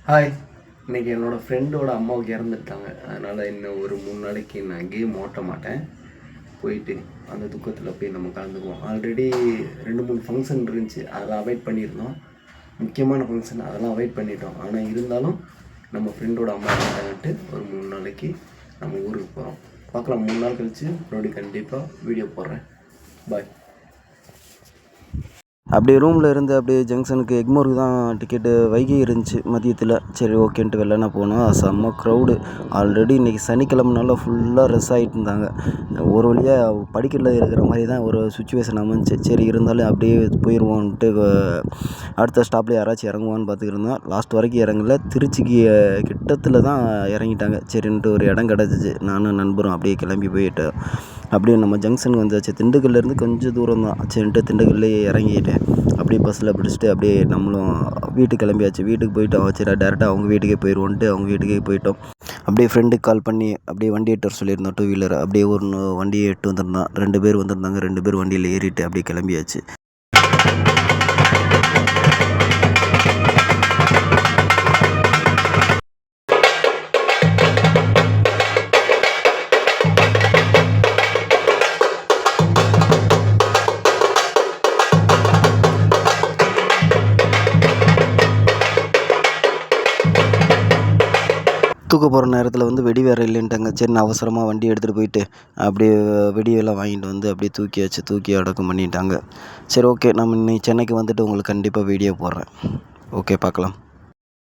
Hi. இன்றைக்கி என்னோடய ஃப்ரெண்டோட அம்மாவுக்கு இறந்துட்டாங்க. அதனால் இன்னும் ஒரு 3 நாளைக்கு நான் கேம் ஓட்ட மாட்டேன். போயிட்டு அந்த துக்கத்தில் போய் நம்ம கலந்துக்குவோம். ஆல்ரெடி 2-3 ஃபங்க்ஷன் இருந்துச்சு, அதெல்லாம் அவாய்ட் பண்ணியிருந்தோம். முக்கியமான ஃபங்க்ஷன் அதெல்லாம் அவாய்ட் பண்ணிட்டோம். ஆனால் இருந்தாலும் நம்ம ஃப்ரெண்டோட அம்மா இறந்துட்டாங்கன்ட்டு ஒரு 3 நாளைக்கு நம்ம ஊருக்கு போகிறோம். பார்க்கலாம், 3 நாள் கழித்து மறுபடியும் கண்டிப்பாக வீடியோ போடுறேன். பாய். அப்படியே ரூமில் இருந்து அப்படியே ஜங்ஷனுக்கு எக்மோருக்கு தான் டிக்கெட்டு வைகை இருந்துச்சு மதியத்தில். சரி ஓகேன்ட்டு வெள்ளனா போனோம். செம்ம க்ரௌடு. ஆல்ரெடி இன்றைக்கி சனிக்கிழமைனால ஃபுல்லாக ரஷ் ஆகிட்டு இருந்தாங்க. ஒரு வழியாக படிக்கட்டில் இருக்கிற மாதிரி தான் ஒரு சுச்சுவேஷன் அமைஞ்சிச்சு. சரி இருந்தாலும் அப்படியே போயிடுவோன்ட்டு அடுத்த ஸ்டாப்பில் யாராச்சும் இறங்குவான்னு பார்த்துக்கிருந்தோம். லாஸ்ட் வரைக்கும் இறங்கல. திருச்சிக்கு கிட்டத்தில் தான் இறங்கிட்டாங்க. சரின்ட்டு ஒரு இடம் கிடச்சிச்சு. நானும் நண்பரும் அப்படியே கிளம்பி போயிட்டு அப்படியே நம்ம ஜங்ஷனுக்கு வந்தாச்சு. திண்டுக்கல்லேருந்து கொஞ்சம் தூரம் தான். சரின்ட்டு திண்டுக்கல்லையே இறங்கிட்டேன். அப்படியே பஸ்ஸில் பிடிச்சிட்டு அப்படியே நம்மளும் வீட்டுக்கு கிளம்பியாச்சு. வீட்டுக்கு போயிட்டோம். சரி டேரெக்டாக அவங்க வீட்டுக்கே போயிடுவோன்ட்டு அவங்க வீட்டுக்கே போயிட்டோம். அப்படியே ஃப்ரெண்டுக்கு கால் பண்ணி அப்படியே வண்டி எட்டு வர சொல்லியிருந்தோம். 2 வீலர் அப்படியே ஒரு வண்டியை எட்டு வந்திருந்தான். 2 பேர் வந்திருந்தாங்க. 2 பேர் வண்டியில் ஏறிட்டு அப்படியே கிளம்பியாச்சு. தூக்க போகிற நேரத்தில் வெடி வேறு இல்லைன்ட்டாங்க. சரி நான் அவசரமாக வண்டி எடுத்துகிட்டு போயிட்டு அப்படியே வெடியெல்லாம் வாங்கிட்டு வந்து அப்படியே தூக்கி அடக்கம் பண்ணிட்டாங்க. சரி ஓகே, நம்ம இன்னைக்கு சென்னைக்கு வந்துட்டு உங்களுக்கு கண்டிப்பாக வீடியோ போடுறேன். ஓகே, பார்க்கலாம்.